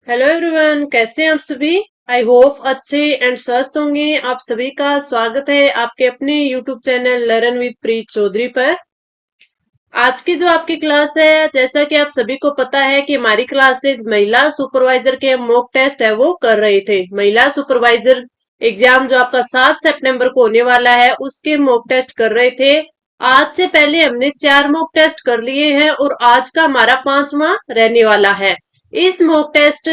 Hello everyone, कैसे हैं आप सभी। आई होप अच्छे एंड स्वस्थ होंगे। आप सभी का स्वागत है आपके अपने यूट्यूब चैनल लर्न विद प्रीत चौधरी पर। आज की जो आपकी क्लास है, जैसा कि आप सभी को पता है कि हमारी क्लासेस महिला सुपरवाइजर के मॉक टेस्ट है वो कर रहे थे। महिला सुपरवाइजर एग्जाम जो आपका 7 सितंबर को होने वाला है उसके मॉक टेस्ट कर रहे थे। आज से पहले हमने 4 मॉक टेस्ट कर लिए हैं और आज का हमारा 5वां रहने वाला है। इस मॉक टेस्ट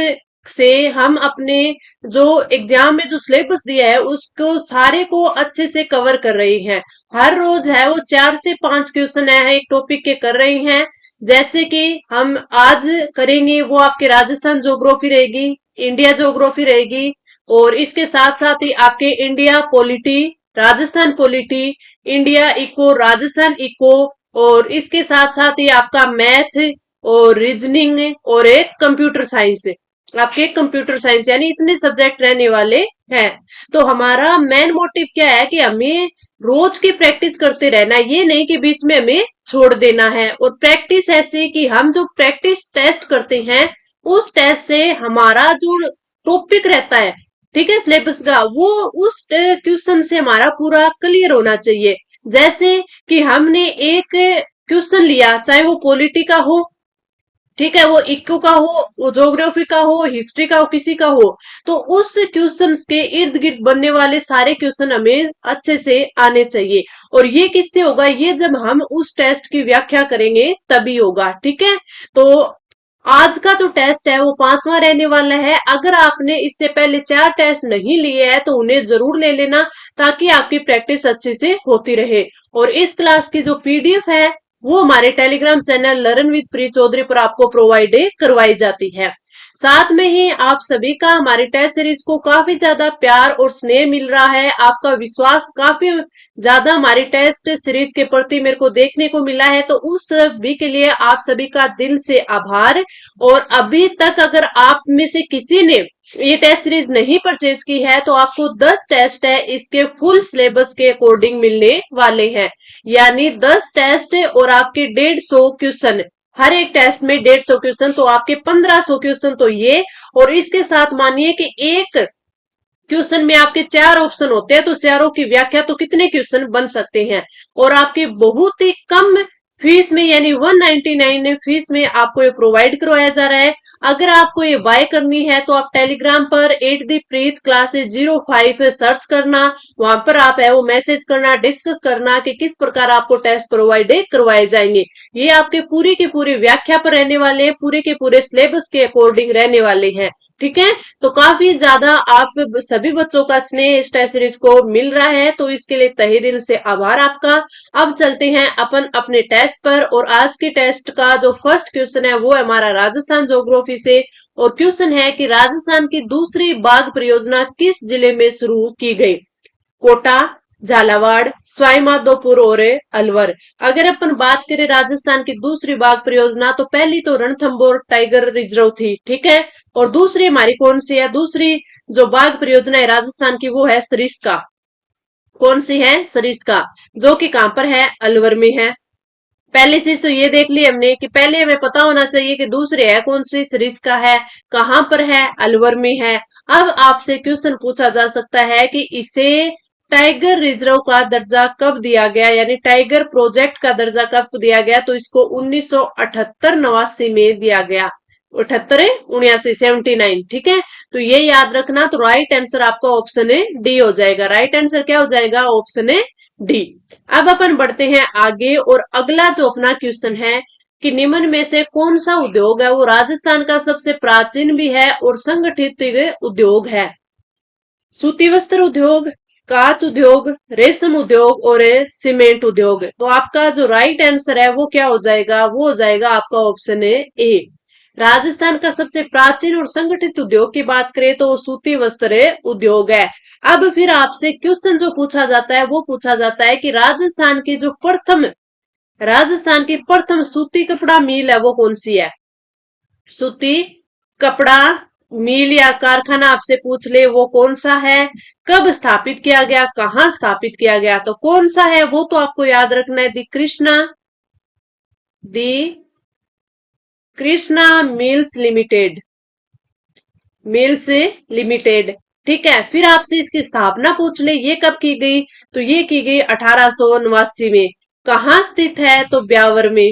से हम अपने जो एग्जाम में जो सिलेबस दिया है उसको सारे को अच्छे से कवर कर रहे हैं। हर रोज है वो 4 से 5 क्वेश्चन है एक टॉपिक के कर रही हैं। जैसे कि हम आज करेंगे वो आपके राजस्थान ज्योग्राफी रहेगी, इंडिया ज्योग्राफी रहेगी, और इसके साथ साथ ही आपके India polity, Rajasthan polity, India eco, Rajasthan eco, और इसके साथ साथ ही आपका मैथ और रीजनिंग और एक कंप्यूटर साइंस। आपके कंप्यूटर साइंस यानी इतने सब्जेक्ट रहने वाले हैं। तो हमारा मेन मोटिव क्या है कि हमें रोज की प्रैक्टिस करते रहना है, ये नहीं कि बीच में हमें छोड़ देना है। और प्रैक्टिस ऐसे कि हम जो प्रैक्टिस टेस्ट करते हैं उस टेस्ट से हमारा जो टॉपिक रहता है, ठीक है, सिलेबस का, वो उस क्वेश्चन से हमारा पूरा क्लियर होना चाहिए। जैसे कि हमने एक क्वेश्चन लिया, चाहे वो पॉलिटी का हो, ठीक है, वो इक्को का हो, वो ज्योग्राफी का हो, हिस्ट्री का हो, किसी का हो, तो उस क्वेश्चन के इर्द गिर्द बनने वाले सारे क्वेश्चन हमें अच्छे से आने चाहिए। और ये किससे होगा, ये जब हम उस टेस्ट की व्याख्या करेंगे तभी होगा। ठीक है, तो आज का जो टेस्ट है वो 5वां रहने वाला है। अगर आपने इससे पहले 4 टेस्ट नहीं लिए हैं तो उन्हें जरूर ले लेना, ताकि आपकी प्रैक्टिस अच्छे से होती रहे। और इस क्लास की जो पीडीएफ है वो हमारे टेलीग्राम चैनल लर्न विद प्री चौधरी पर आपको प्रोवाइड करवाई जाती है। साथ में ही आप सभी का हमारी टेस्ट सीरीज को काफी ज्यादा प्यार और स्नेह मिल रहा है, आपका विश्वास काफी ज्यादा हमारी टेस्ट सीरीज के प्रति मेरे को देखने को मिला है, तो उस सभी के लिए आप सभी का दिल से आभार। और अभी तक अगर आप में से किसी ने ये टेस्ट सीरीज नहीं परचेज की है तो आपको 10 टेस्ट है इसके फुल सिलेबस के अकॉर्डिंग मिलने वाले हैं। यानी 10 टेस्ट और आपके 150 क्वेश्चन, हर एक टेस्ट में 150 क्वेश्चन, तो आपके 1500 क्वेश्चन तो ये। और इसके साथ मानिए कि एक क्वेश्चन में आपके 4 ऑप्शन होते हैं, तो चारों की व्याख्या, तो कितने क्वेश्चन बन सकते हैं। और आपके बहुत ही कम फीस में यानी 199 फीस में आपको ये प्रोवाइड करवाया जा रहा है। अगर आपको ये बाय करनी है तो आप टेलीग्राम पर at the Preet classes 05 search करना, वहां पर आप है वो मैसेज करना, डिस्कस करना कि किस प्रकार आपको टेस्ट प्रोवाइड करवाए जाएंगे। ये आपके पूरी की पूरी व्याख्या पर रहने वाले, पूरे के पूरे सिलेबस के अकॉर्डिंग रहने वाले हैं। ठीक है, तो काफी ज्यादा आप सभी बच्चों का स्नेह इस टेस्ट सीरीज को मिल रहा है, तो इसके लिए तहे दिल से आभार आपका। अब चलते हैं अपन अपने टेस्ट पर। और आज के टेस्ट का जो फर्स्ट क्वेश्चन है वो है हमारा राजस्थान ज्योग्राफी से। और क्वेश्चन है कि राजस्थान की दूसरी बाघ परियोजना किस जिले में शुरू की गई। कोटा, झालावाड़, सवाई माधोपुर और अलवर। अगर अपन बात करें राजस्थान की दूसरी बाघ परियोजना, तो पहली तो रणथंभौर टाइगर रिजर्व थी, ठीक है। और दूसरी हमारी कौन सी है, दूसरी जो बाघ परियोजना है राजस्थान की वो है सरिस्का। कौन सी है, सरिस्का, जो कि कहां पर है, अलवर में है। पहली चीज तो ये देख ली हमने कि पहले हमें पता होना चाहिए कि दूसरे है कौन सी, सरिस्का है, कहां पर है, अलवर में है। अब आपसे क्वेश्चन पूछा जा सकता है कि इसे टाइगर रिजर्व का दर्जा कब दिया गया, यानी टाइगर प्रोजेक्ट का दर्जा कब दिया गया, तो इसको 1978-89 में दिया गया। 78 79, ठीक है। तो ये याद रखना, तो राइट आंसर आपका ऑप्शन है डी हो जाएगा। राइट आंसर क्या हो जाएगा, ऑप्शन है डी। अब अपन बढ़ते हैं आगे, और अगला जो अपना क्वेश्चन है कि निम्न में से कौन सा उद्योग है वो राजस्थान का सबसे प्राचीन भी है और संगठित उद्योग है। सूती वस्त्र उद्योग, कांच उद्योग, रेशम उद्योग और सीमेंट उद्योग। तो आपका जो राइट आंसर है वो क्या हो जाएगा, वो हो जाएगा आपका ऑप्शन है ए। राजस्थान का सबसे प्राचीन और संगठित उद्योग की बात करें तो वो सूती वस्त्र उद्योग है। अब फिर आपसे क्वेश्चन जो पूछा जाता है वो पूछा जाता है कि राजस्थान की प्रथम सूती कपड़ा मिल है वो कौन सी है। सूती कपड़ा मिल या कारखाना आपसे पूछ ले वो कौन सा है, कब स्थापित किया गया, कहां स्थापित किया गया, तो कौन सा है वो तो आपको याद रखना है, the Krishna mills limited. Mills limited. ठीक है, फिर आपसे इसकी स्थापना पूछ ले, ये कब की गई, तो ये की गई 1889 में। कहाँ स्थित है, तो ब्यावर में।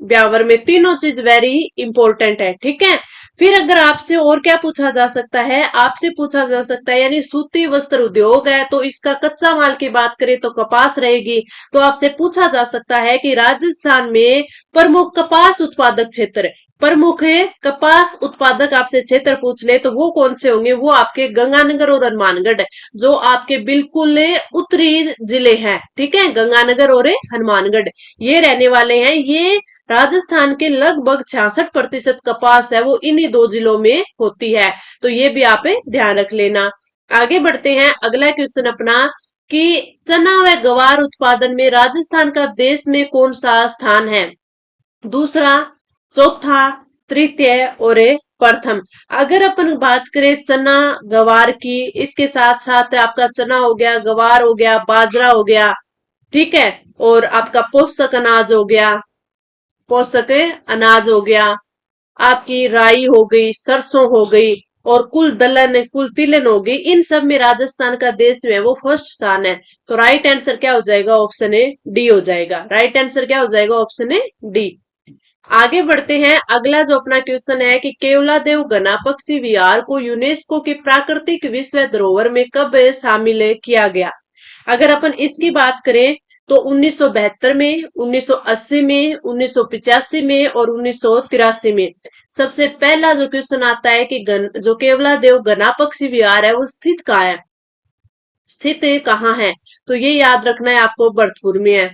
ब्यावर में। तीनों चीज वेरी इंपॉर्टेंट है। ठीक है, फिर अगर आपसे और क्या पूछा जा सकता है, आपसे पूछा जा सकता है यानी सूती वस्त्र उद्योग है तो इसका कच्चा माल की बात करें तो कपास रहेगी। तो आपसे पूछा जा सकता है कि राजस्थान में प्रमुख कपास उत्पादक क्षेत्र, प्रमुख कपास उत्पादक आपसे क्षेत्र पूछ ले तो वो कौन से होंगे, वो आपके गंगानगर और हनुमानगढ़, जो आपके बिल्कुल उत्तरी जिले हैं। ठीक है, गंगानगर और हनुमानगढ़ ये रहने वाले हैं। ये राजस्थान के लगभग 66% कपास है वो इन्हीं दो जिलों में होती है। तो ये भी आप ध्यान रख लेना। आगे बढ़ते हैं, अगला क्वेश्चन अपना कि चना व गवार उत्पादन में राजस्थान का देश में कौन सा स्थान है, दूसरा, चौथा, तृतीय और प्रथम। अगर अपन बात करें चना गवार की, इसके साथ साथ आपका चना हो गया, गवार हो गया, बाजरा हो गया, ठीक है, और आपका पोषक अनाज हो गया, पोषक अनाज हो गया, आपकी राई हो गई, सरसों हो गई, और कुल दलहन, कुल तिलहन हो गई, इन सब में राजस्थान का देश में वो फर्स्ट स्थान है। तो राइट आंसर क्या हो जाएगा, ऑप्शन ए डी हो जाएगा। राइट आंसर क्या हो जाएगा, ऑप्शन ए डी। आगे बढ़ते हैं, अगला जो अपना क्वेश्चन है कि केवलादेव घनापक्षी विहार को यूनेस्को की प्राकृतिक विश्व धरोहर में कब शामिल किया गया। अगर अपन इसकी बात करें तो 1972 में, 1980 में, 1985 में और 1983 में। सबसे पहला जो क्वेश्चन आता है कि जो केवलादेव घनापक्षी विहार है वो स्थित कहाँ है, स्थित कहाँ है, तो ये याद रखना है आपको, भरतपुर में है।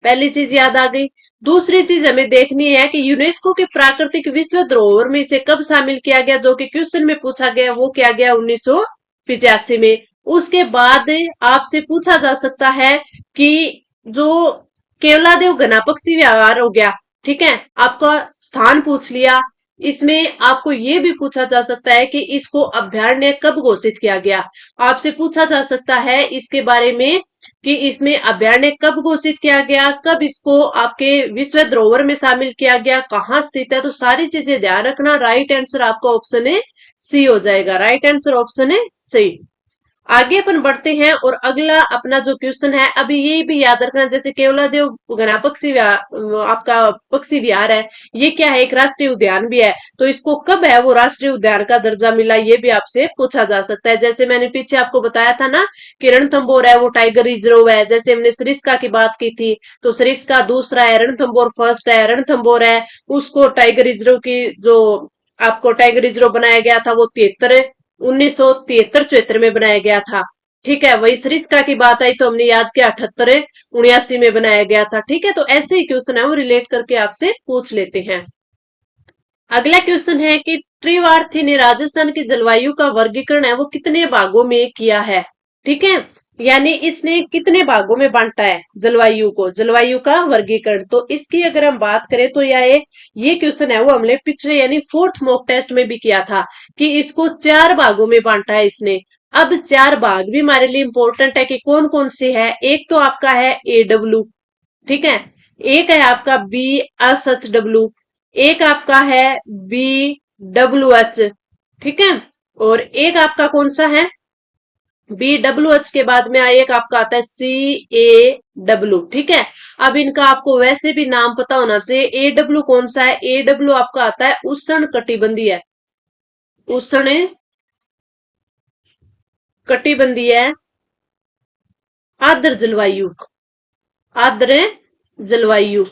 पहली चीज याद आ गई। दूसरी चीज हमें देखनी है कि यूनेस्को के प्राकृतिक विश्व धरोहर में इसे कब शामिल किया गया, जो कि क्वेश्चन में पूछा गया, वो किया गया 1985 में। उसके बाद आपसे पूछा जा सकता है कि जो केवलादेव घनापक्षी विहार हो गया, ठीक है, आपका स्थान पूछ लिया, इसमें आपको ये भी पूछा जा सकता है कि इसको अभ्यारण्य कब घोषित किया गया। आपसे पूछा जा सकता है इसके बारे में कि इसमें अभ्यारण्य कब घोषित किया गया, कब इसको आपके विश्व धरोहर में शामिल किया गया, कहाँ स्थित है, तो सारी चीजें ध्यान रखना। राइट आंसर आपका ऑप्शन है सी हो जाएगा। राइट आंसर ऑप्शन है सी। आगे अपन बढ़ते हैं और अगला अपना जो क्वेश्चन है, अभी ये भी याद रखना, जैसे केवलादेव घनापक्षी आपका पक्षी विहार है, ये क्या है, एक राष्ट्रीय उद्यान भी है, तो इसको कब है वो राष्ट्रीय उद्यान का दर्जा मिला, ये भी आपसे पूछा जा सकता है। जैसे मैंने पीछे आपको बताया था ना कि रणथंभौर है वो टाइगर रिजर्व है, जैसे हमने सरिस्का की बात की थी, तो सरिस्का दूसरा है, रणथंभौर फर्स्ट है, रणथंभौर है उसको टाइगर रिजर्व की जो आपको टाइगर रिजर्व बनाया गया था वो 1973 74 में बनाया गया था। ठीक है, वही सरिस्का की बात आई तो हमने याद किया 78 79 में बनाया गया था। ठीक है, तो ऐसे ही क्वेश्चन है वो रिलेट करके आपसे पूछ लेते हैं। अगला क्वेश्चन है कि त्रिवार्थी ने राजस्थान की जलवायु का वर्गीकरण है वो कितने भागों में किया है। ठीक है, यानी इसने कितने भागों में बांटा है जलवायु को, जलवायु का वर्गीकरण। तो इसकी अगर हम बात करें तो ये क्वेश्चन है वो हमने पिछले यानी फोर्थ मॉक टेस्ट में भी किया था कि इसको 4 भागों में बांटा है इसने। अब 4 भाग भी हमारे लिए इंपॉर्टेंट है कि कौन कौन से है। एक तो आपका है AW, ठीक है, एक है आपका BSHW, एक आपका है BWH, ठीक है, और एक आपका कौन सा है, BWH के बाद में एक आपका आता है CAW। ठीक है, अब इनका आपको वैसे भी नाम पता होना चाहिए। AW कौन सा है, AW आपका आता है उष्ण कटिबंधीय, उष्ण कटिबंधीय आर्द्र जलवायु, आर्द्र जलवायु।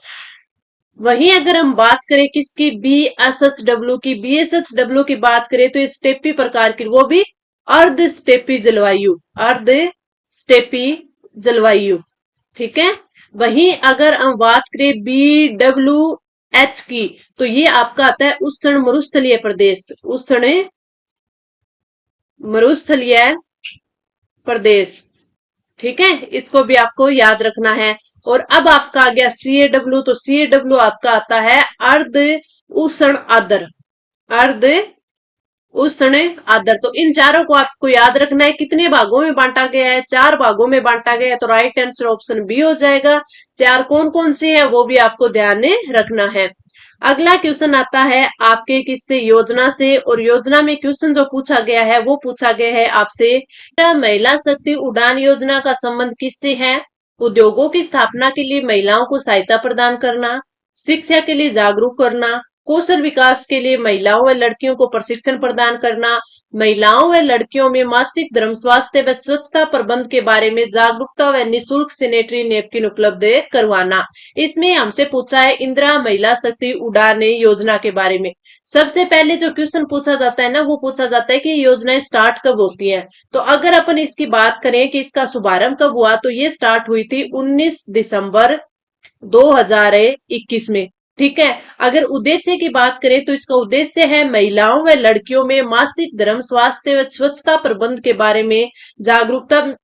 वहीं अगर हम बात करें किसकी, BSHW की, BSHW की बात करें तो स्टेपी प्रकार की, वो भी अर्ध स्टेपी जलवायु, अर्ध स्टेपी जलवायु। ठीक है, वहीं अगर हम बात करें BWH की तो ये आपका आता है उष्ण मरुस्थलीय प्रदेश, उष्ण मरुस्थलीय प्रदेश। ठीक है, इसको भी आपको याद रखना है। और अब आपका आ गया CAW, तो CAW आपका आता है अर्ध उष्ण आर्द्र, अर्ध उष्ण आर्द्र। तो इन चारों को आपको याद रखना है। कितने भागों में बांटा गया है, 4 भागों में बांटा गया है, तो राइट आंसर ऑप्शन बी हो जाएगा। 4 कौन कौन से हैं वो भी आपको ध्यान में रखना है। अगला क्वेश्चन आता है आपके किससे, योजना से। और योजना में क्वेश्चन जो पूछा गया है वो पूछा गया है आपसे, महिला शक्ति उड़ान योजना का संबंध किससे है? उद्योगों की स्थापना के लिए महिलाओं को सहायता प्रदान करना, शिक्षा के लिए जागरूक करना, कौशल विकास के लिए महिलाओं व लड़कियों को प्रशिक्षण प्रदान करना, महिलाओं व लड़कियों में मासिक धर्म स्वास्थ्य व स्वच्छता प्रबंध के बारे में जागरूकता व निःशुल्क सैनिटरी नैपकिन उपलब्ध करवाना। इसमें हमसे पूछा है इंदिरा महिला शक्ति उड़ान योजना के बारे में। सबसे पहले जो क्वेश्चन पूछा जाता है ना, वो पूछा जाता है कि योजनाएं स्टार्ट कब होती है। तो अगर अपन इसकी बात करें कि इसका शुभारंभ कब हुआ, तो ये स्टार्ट हुई थी 19 दिसंबर 2021 में। ठीक है। अगर उद्देश्य की बात करें तो इसका उद्देश्य है महिलाओं व लड़कियों में मासिक धर्म स्वास्थ्य व स्वच्छता प्रबंध के बारे में जागरूकता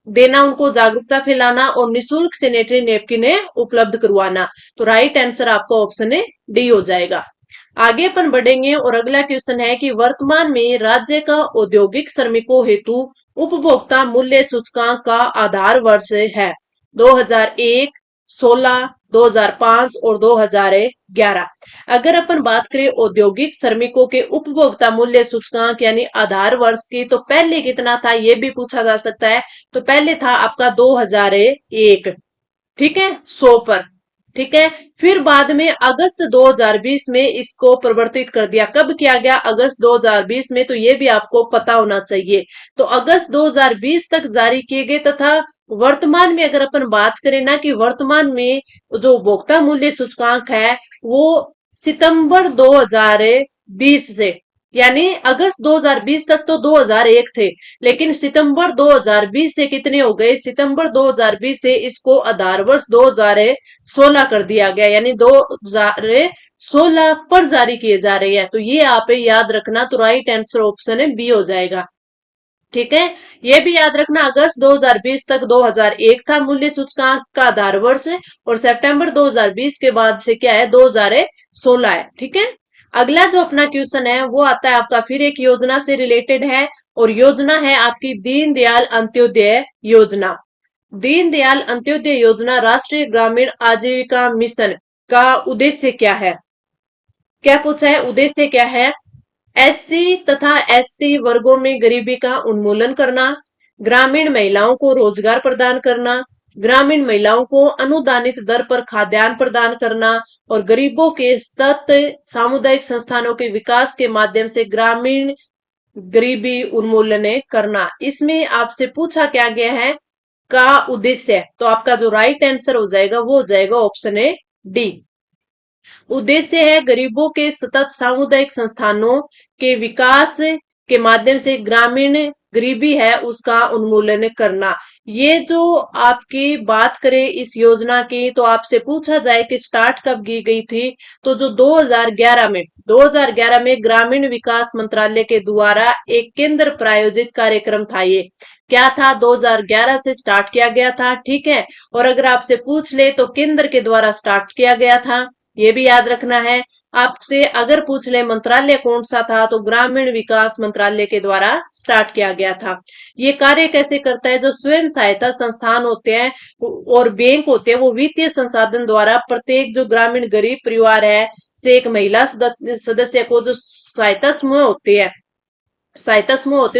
देना, उनको जागरूकता फैलाना और निःशुल्क सैनिटरी नैपकिन उपलब्ध करवाना। तो राइट आंसर आपका ऑप्शन है डी हो जाएगा। आगे अपन बढ़ेंगे और अगला क्वेश्चन है कि वर्तमान में राज्य का औद्योगिक श्रमिकों हेतु उपभोक्ता मूल्य सूचकांक का आधार वर्ष है 2001, 16, 2005 और 2011। अगर अपन बात करें औद्योगिक श्रमिकों के उपभोक्ता मूल्य सूचकांक यानी आधार वर्ष की, तो पहले कितना था ये भी पूछा जा सकता है। तो पहले था आपका 2001, ठीक है, 100 पर। ठीक है। फिर बाद में अगस्त 2020 में इसको परिवर्तित कर दिया। कब किया गया? अगस्त 2020 में। तो ये भी आपको पता होना चाहिए। तो अगस्त 2020 तक जारी किए गए, तथा वर्तमान में अगर अपन बात करें ना कि वर्तमान में जो उपभोक्ता मूल्य सूचकांक है वो सितंबर 2020 से, यानी अगस्त 2020 तक तो 2001 थे, लेकिन सितंबर 2020 से कितने हो गए? सितंबर 2020 से इसको आधार वर्ष 2016 कर दिया गया, यानी 2016 पर जारी किए जा रहे हैं। तो ये आप याद रखना। तो राइट आंसर ऑप्शन है बी हो जाएगा। ठीक है। ये भी याद रखना, अगस्त 2020 तक 2001 था मूल्य सूचकांक का आधार वर्ष, और सितंबर 2020 के बाद से क्या है? 2016 है। ठीक है। अगला जो अपना क्वेश्चन है वो आता है आपका फिर एक योजना से रिलेटेड है, और योजना है आपकी दीनदयाल अंत्योदय योजना। दीनदयाल अंत्योदय योजना राष्ट्रीय ग्रामीण आजीविका मिशन का उद्देश्य क्या है? क्या पूछा है? उद्देश्य क्या है? एससी तथा एसटी वर्गों में गरीबी का उन्मूलन करना, ग्रामीण महिलाओं को रोजगार प्रदान करना, ग्रामीण महिलाओं को अनुदानित दर पर खाद्यान्न प्रदान करना, और गरीबों के सतत सामुदायिक संस्थानों के विकास के माध्यम से ग्रामीण गरीबी उन्मूलन करना। इसमें आपसे पूछा क्या गया है? का उद्देश्य। तो आपका जो राइट आंसर हो जाएगा वो हो जाएगा ऑप्शन है डी। उद्देश्य है गरीबों के सतत सामुदायिक संस्थानों के विकास के माध्यम से ग्रामीण गरीबी है उसका उन्मूलन करना। ये जो आपकी बात करें इस योजना की, तो आपसे पूछा जाए कि स्टार्ट कब की गई थी, तो जो 2011 में ग्रामीण विकास मंत्रालय के द्वारा एक केंद्र प्रायोजित कार्यक्रम था। ये क्या था? 2011 से स्टार्ट किया गया था। ठीक है। और अगर आपसे पूछ ले तो केंद्र के द्वारा स्टार्ट किया गया था, ये भी याद रखना है। आपसे अगर पूछ ले मंत्रालय कौन सा था, तो ग्रामीण विकास मंत्रालय के द्वारा स्टार्ट किया गया था। ये कार्य कैसे करता है? जो स्वयं सहायता संस्थान होते हैं और बैंक होते हैं, वो वित्तीय संसाधन द्वारा प्रत्येक जो ग्रामीण गरीब परिवार है से एक महिला सदस्य को, जो सहायता समूह होते हैं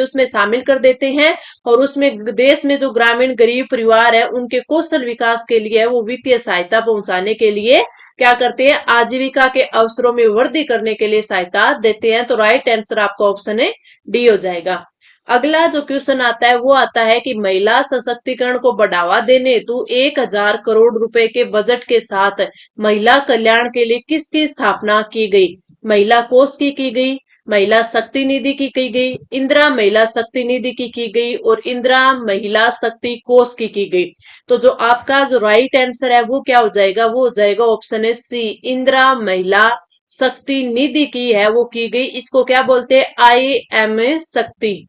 उसमें शामिल कर देते हैं, और उसमें देश में जो ग्रामीण गरीब परिवार है उनके कौशल विकास के लिए वो वित्तीय सहायता पहुंचाने के लिए क्या करते हैं? आजीविका के अवसरों में वृद्धि करने के लिए सहायता देते हैं। तो राइट आंसर आपका ऑप्शन है डी हो जाएगा। अगला जो क्वेश्चन आता है वो आता है कि महिला सशक्तिकरण को बढ़ावा देने हेतु 1000 करोड़ रुपए के बजट के साथ महिला कल्याण के लिए किसकी स्थापना की गई? महिला कोष की गई, महिला शक्ति निधि की गई, इंदिरा महिला शक्ति निधि की गई, और इंदिरा महिला शक्ति कोष की गई। तो जो आपका जो राइट आंसर है वो क्या हो जाएगा? वो हो जाएगा ऑप्शन है सी, इंदिरा महिला शक्ति निधि की है वो की गई। इसको क्या बोलते हैं? IMA शक्ति,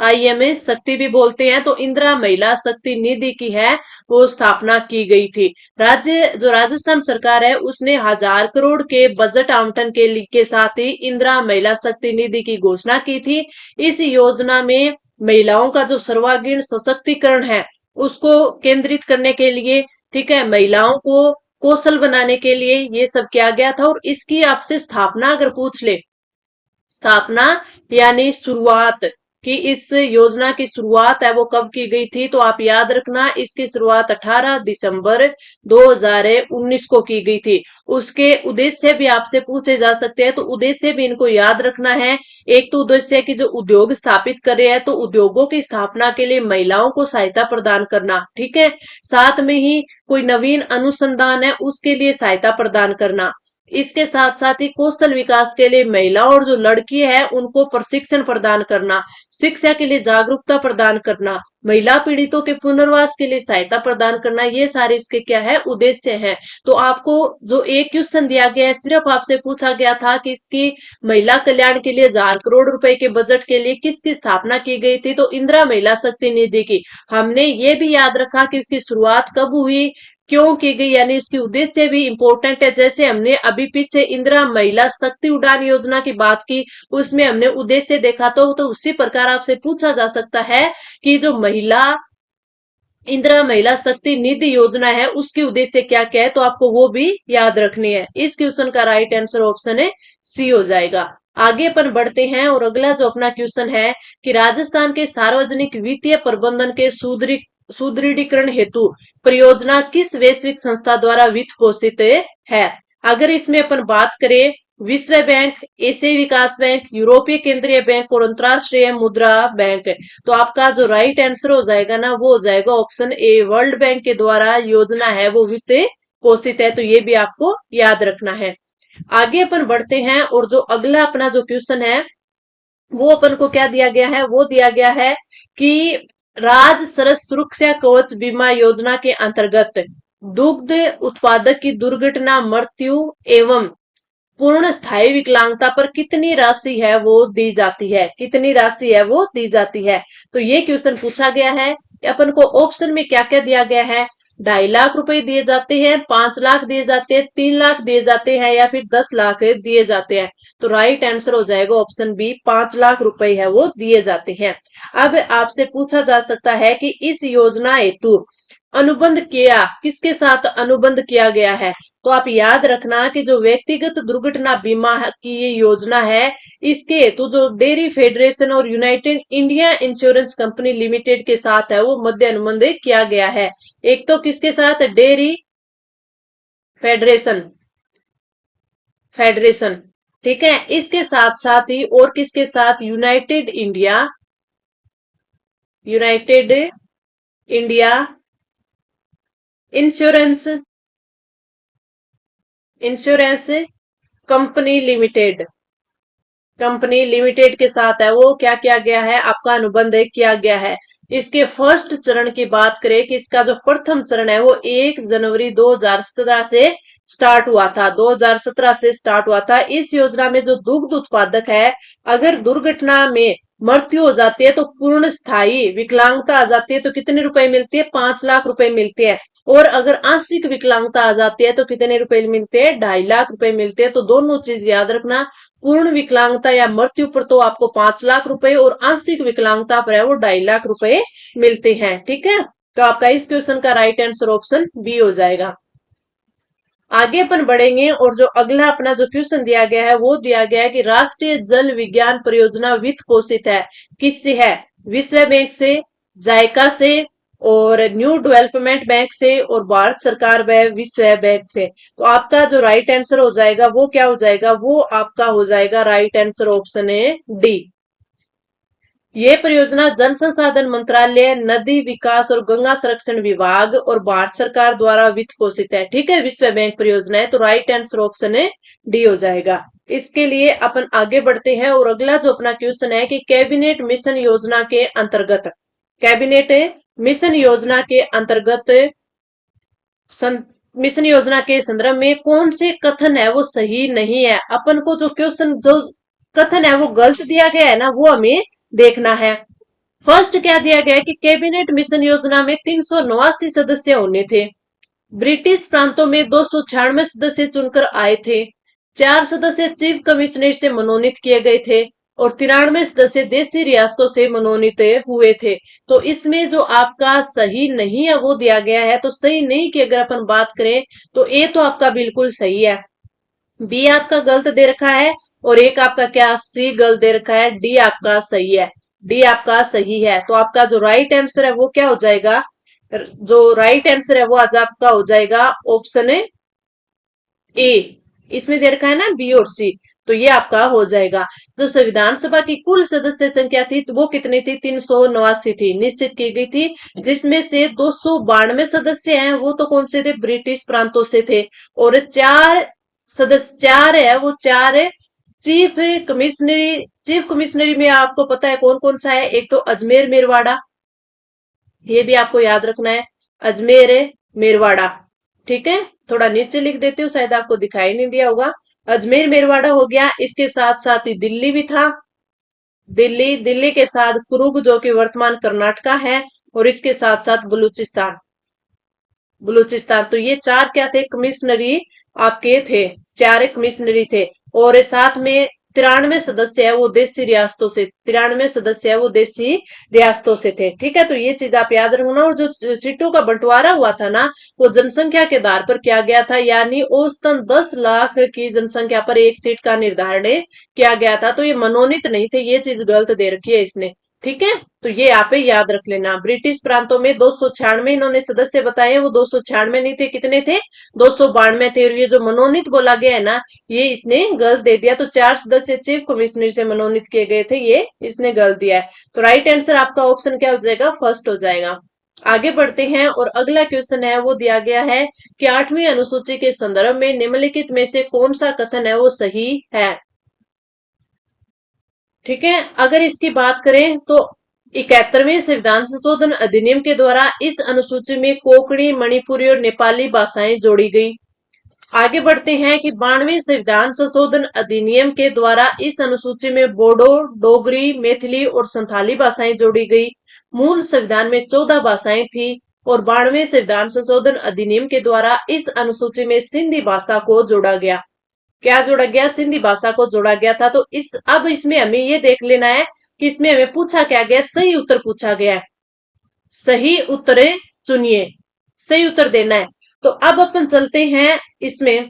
IMA शक्ति भी बोलते हैं। तो इंदिरा महिला शक्ति निधि की है वो स्थापना की गई थी। जो राजस्थान सरकार है उसने 1000 करोड़ के बजट आवंटन के साथ ही इंदिरा महिला शक्ति निधि की घोषणा की थी। इस योजना में महिलाओं का जो सर्वांगीण सशक्तिकरण है उसको केंद्रित करने के लिए, ठीक है, महिलाओं को कौशल बनाने के लिए ये सब किया गया था। और इसकी आपसे स्थापना अगर पूछ ले, स्थापना यानी शुरुआत, कि इस योजना की शुरुआत है वो कब की गई थी, तो आप याद रखना इसकी शुरुआत 18 दिसंबर 2019 को की गई थी। उसके उद्देश्य भी आपसे पूछे जा सकते हैं, तो उद्देश्य भी इनको याद रखना है। एक तो उद्देश्य है कि जो उद्योग स्थापित कर रहे हैं, तो उद्योगों की स्थापना के लिए महिलाओं को सहायता प्रदान करना, ठीक है। साथ में ही कोई नवीन अनुसंधान है उसके लिए सहायता प्रदान करना। इसके साथ साथ ही कौशल विकास के लिए महिला और जो लड़की है उनको प्रशिक्षण प्रदान करना, शिक्षा के लिए जागरूकता प्रदान करना, महिला पीड़ितों के पुनर्वास के लिए सहायता प्रदान करना, ये सारे इसके क्या है, उद्देश्य हैं। तो आपको जो एक क्वेश्चन दिया गया है, सिर्फ आपसे पूछा गया था कि इसकी महिला कल्याण के लिए 1,000 करोड़ रुपए के बजट के लिए किसकी स्थापना की गई थी, तो इंदिरा महिला शक्ति निधि की। हमने ये भी याद रखा कि उसकी शुरुआत कब हुई, क्यों की गई, यानी इसकी उद्देश्य भी इंपॉर्टेंट है। जैसे हमने अभी पीछे इंदिरा महिला शक्ति उड़ान योजना की बात की, उसमें हमने उद्देश्य देखा, तो उसी प्रकार आपसे पूछा जा सकता है कि जो इंदिरा महिला शक्ति निधि योजना है उसकी उद्देश्य क्या क्या है, तो आपको वो भी याद रखनी है। इस क्वेश्चन का राइट आंसर ऑप्शन है सी हो जाएगा। आगे अपन बढ़ते हैं और अगला जो अपना क्वेश्चन है कि राजस्थान के सार्वजनिक वित्तीय प्रबंधन के सुदृढ़ीकरण हेतु परियोजना किस वैश्विक संस्था द्वारा वित्त पोषित है। अगर इसमें अपन बात करें, विश्व बैंक, एशियाई विकास बैंक, यूरोपीय केंद्रीय बैंक और अंतरराष्ट्रीय मुद्रा बैंक, तो आपका जो राइट आंसर हो जाएगा ना, वो हो जाएगा ऑप्शन ए, वर्ल्ड बैंक के द्वारा योजना है वो वित्त पोषित है। तो ये भी आपको याद रखना है। आगे अपन बढ़ते हैं और जो अगला अपना जो क्वेश्चन है वो अपन को क्या दिया गया है, वो दिया गया है कि राज सरस सुरक्षा कवच बीमा योजना के अंतर्गत दुग्ध उत्पादक की दुर्घटना, मृत्यु एवं पूर्ण स्थायी विकलांगता पर कितनी राशि है वो दी जाती है, कितनी राशि है वो दी जाती है। तो ये क्वेश्चन पूछा गया है। अपन को ऑप्शन में क्या क्या दिया गया है, 2.5 लाख रुपए दिए जाते हैं, 5 लाख दिए जाते हैं, 3 लाख दिए जाते हैं, या फिर 10 लाख दिए जाते हैं। तो राइट आंसर हो जाएगा ऑप्शन बी, 5 लाख रुपए है वो दिए जाते हैं। अब आपसे पूछा जा सकता है कि इस योजना हेतु अनुबंध किया, किसके साथ अनुबंध किया गया है, तो आप याद रखना कि जो व्यक्तिगत दुर्घटना बीमा की ये योजना है, इसके हेतु जो डेयरी फेडरेशन और United India insurance company limited के साथ है वो मध्य अनुबंध किया गया है। एक तो किसके साथ, डेयरी फेडरेशन, फेडरेशन, ठीक है। इसके साथ साथ ही और किसके साथ, United India insurance, insurance company limited, company limited के साथ है वो क्या किया गया है, आपका अनुबंध किया गया है। इसके फर्स्ट चरण की बात करें कि इसका जो प्रथम चरण है वो 1 जनवरी 2017 से स्टार्ट हुआ था, 2017 से स्टार्ट हुआ था। इस योजना में जो दुग्ध उत्पादक है, अगर दुर्घटना में मृत्यु हो जाती है तो पूर्ण स्थायी विकलांगता आ जाती है तो कितने रुपए मिलती है, 5 लाख रुपए मिलते हैं। और अगर आंशिक विकलांगता आ जाती है तो कितने रुपए मिलते हैं, 2.5 लाख रुपए मिलते हैं। तो दोनों चीज याद रखना, पूर्ण विकलांगता या मृत्यु पर तो आपको 5 लाख रुपए और आंशिक विकलांगता पर है वो 2.5 लाख रुपए मिलते हैं, ठीक है। तो आपका इस क्वेश्चन का राइट आंसर ऑप्शन बी हो जाएगा। आगे अपन बढ़ेंगे और जो अगला अपना जो क्वेश्चन दिया गया है वो दिया गया है कि राष्ट्रीय जल विज्ञान परियोजना वित्त पोषित है, किससे है, विश्व बैंक से, जायका से और न्यू डेवलपमेंट बैंक से और भारत सरकार व विश्व बैंक से। तो आपका जो राइट आंसर हो जाएगा वो क्या हो जाएगा, वो आपका हो जाएगा राइट आंसर ऑप्शन है डी। ये परियोजना जल संसाधन मंत्रालय, नदी विकास और गंगा संरक्षण विभाग और भारत सरकार द्वारा वित्त पोषित है, ठीक है। विश्व बैंक परियोजना है, तो राइट आंसर ऑप्शन है डी हो जाएगा। इसके लिए अपन आगे बढ़ते हैं और अगला जो अपना क्वेश्चन है कि कैबिनेट मिशन योजना के अंतर्गत, कैबिनेट मिशन योजना के अंतर्गत मिशन योजना के संदर्भ में कौन से कथन है वो सही नहीं है। अपन को जो क्वेश्चन जो कथन है वो गलत दिया गया है ना, वो हमें देखना है। फर्स्ट क्या दिया गया है कि कैबिनेट मिशन योजना में 389 सदस्य होने थे, ब्रिटिश प्रांतों में 296 सदस्य चुनकर आए थे, 4 सदस्य चीफ कमिश्नर से मनोनीत किए गए थे और 93 सदस्य देशी रियासतों से मनोनीत हुए थे। तो इसमें जो आपका सही नहीं है वो दिया गया है। तो सही नहीं की अगर अपन बात करें तो ए तो आपका बिल्कुल सही है, बी आपका गलत दे रखा है, और एक आपका क्या सी गलत दे रखा है, डी आपका सही है। डी आपका सही है। तो आपका जो राइट आंसर है वो क्या हो जाएगा, जो राइट आंसर है वो आज आपका हो जाएगा ऑप्शन ए। इसमें दे रखा है ना बी और सी, तो ये आपका हो जाएगा। जो संविधान सभा की कुल सदस्य संख्या थी तो वो कितनी थी, 389 थी, निश्चित की गई थी। जिसमें से 292 सदस्य हैं वो तो कौन से थे, ब्रिटिश प्रांतों से थे। और चार सदस्य, चार है वो, चार है चीफ कमिश्नरी। चीफ कमिश्नरी में आपको पता है कौन कौन सा है, एक तो अजमेर मेरवाड़ा, ये भी आपको याद रखना है, अजमेर मेरवाड़ा। ठीक है, थोड़ा नीचे लिख देती हूँ, शायद आपको दिखाई नहीं दिया होगा। अजमेर मेरवाड़ा हो गया, इसके साथ साथ ही दिल्ली भी था, दिल्ली, दिल्ली के साथ कुरुग जो कि वर्तमान कर्नाटका है, और इसके साथ साथ बलूचिस्तान, बलूचिस्तान। तो ये चार क्या थे, कमिश्नरी आपके थे, चार कमिश्नरी थे। और साथ में 93 सदस्य है वो देशी रियासतों से, 93 सदस्य है वो देशी रियासतों से थे। ठीक है, तो ये चीज आप याद रखना। और जो सीटों का बंटवारा हुआ था ना, वो जनसंख्या के आधार पर किया गया था, यानी औसतन 10 लाख की जनसंख्या पर एक सीट का निर्धारण किया गया था। तो ये मनोनीत नहीं थे, ये चीज गलत दे रखी है इसने। ठीक है, तो ये आप पे याद रख लेना। ब्रिटिश प्रांतों में 296 इन्होंने सदस्य बताए, वो 296 नहीं थे, कितने थे, 292 थे। और ये जो मनोनीत बोला गया है ना, ये इसने गलत दे दिया। तो 4 सदस्य चीफ कमिश्नर से मनोनीत किए गए थे, ये इसने गलत दिया है। तो राइट आंसर आपका ऑप्शन क्या हो जाएगा, फर्स्ट हो जाएगा। आगे बढ़ते हैं और अगला क्वेश्चन है वो दिया गया है कि 8वीं अनुसूची के संदर्भ में निम्नलिखित में से कौन सा कथन है वो सही है। ठीक है, अगर इसकी बात करें तो 71वें संविधान संशोधन अधिनियम के द्वारा इस अनुसूची में कोंकणी, मणिपुरी और नेपाली भाषाएं जोड़ी गई। आगे बढ़ते हैं कि 92वें संविधान संशोधन अधिनियम के द्वारा इस अनुसूची में बोडो, डोगरी, मैथिली और संथाली भाषाएं जोड़ी गई। मूल संविधान में 14 भाषाएं थी, और 92वें संविधान संशोधन अधिनियम के द्वारा इस अनुसूची में सिंधी भाषा को जोड़ा गया। क्या जोड़ा गया, सिंधी भाषा को जोड़ा गया था। तो इस अब इसमें हमें ये देख लेना है कि इसमें हमें पूछा क्या गया, सही उत्तर पूछा गया है। सही उत्तर चुनिए, सही उत्तर देना है। तो अब अपन चलते हैं इसमें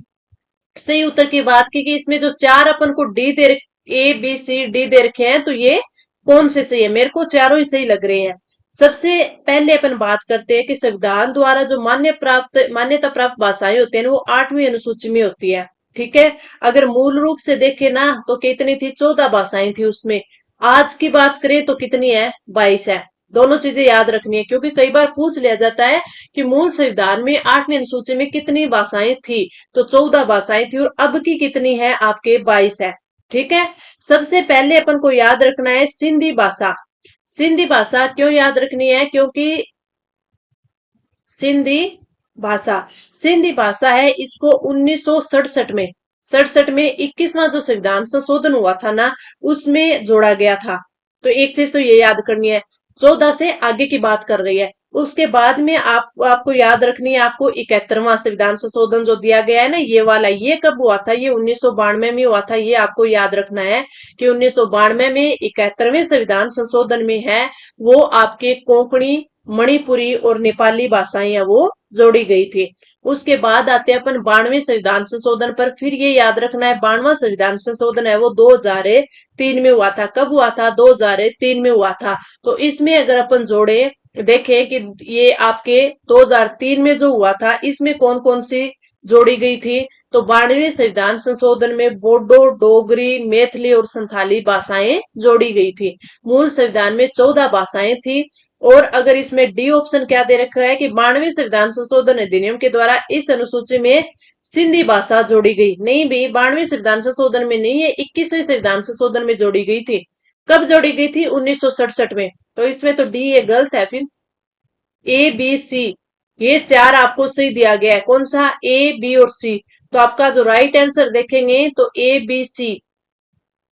सही उत्तर की बात की कि इसमें जो चार अपन को डी दे, ए बी सी डी दे रखे हैं, तो ये कौन से सही है, मेरे को चारों ही सही लग रहे हैं। सबसे पहले अपन बात करते हैं कि संविधान द्वारा जो मान्यता प्राप्त भाषाएं होती है ना, वो 8वीं अनुसूची में होती है। ठीक है, अगर मूल रूप से देखे ना तो कितनी थी, 14 भाषाएं थी उसमें। आज की बात करें तो कितनी है, 22 है। दोनों चीजें याद रखनी है, क्योंकि कई बार पूछ लिया जाता है कि मूल संविधान में 8वीं अनुसूची में कितनी भाषाएं थी, तो 14 भाषाएं थी, और अब की कितनी है, आपके 22 है। ठीक है, सबसे पहले अपन को याद रखना है सिंधी भाषा। सिंधी भाषा क्यों याद रखनी है, क्योंकि सिंधी भाषा, सिंधी भाषा है, इसको 1967 में, 67 में 21वां जो संविधान संशोधन हुआ था ना, उसमें जोड़ा गया था। तो एक चीज तो ये याद करनी है, 14 से आगे की बात कर रही है। उसके बाद में आपको याद रखनी है, आपको 71वां संविधान संशोधन जो दिया गया है ना, ये वाला, ये कब हुआ था, ये 1992 में हुआ था। ये आपको याद रखना है कि 1992 में 71वें संविधान संशोधन में है वो आपके कोंकणी, मणिपुरी और नेपाली भाषाएं है वो जोड़ी गई थी। उसके बाद आते हैं अपन 92वें संविधान संशोधन पर। फिर ये याद रखना है, 92वां संविधान संशोधन है वो 2003 में हुआ था। कब हुआ था, 2003 में हुआ था। तो इसमें अगर अपन जोड़े देखें कि ये आपके 2003 में जो हुआ था, इसमें कौन कौन सी जोड़ी गई थी, तो 92वें संविधान संशोधन में बोडो, डोगरी, मैथिली और संथाली भाषाएं जोड़ी गई थी। मूल संविधान में 14 भाषाएं थी। और अगर इसमें डी ऑप्शन क्या दे रखा है कि 92वें संविधान संशोधन अधिनियम के द्वारा इस अनुसूची में सिंधी भाषा जोड़ी गई, नहीं भी 92वें संविधान संशोधन में नहीं है, 21वें संविधान संशोधन में जोड़ी गई थी। कब जोड़ी गई थी, 1967 में। तो इसमें तो डी ये गलत है। फिर ए बी सी, ये चार आपको सही दिया गया है, कौन सा, ए बी और सी। तो आपका जो राइट आंसर देखेंगे तो A B C,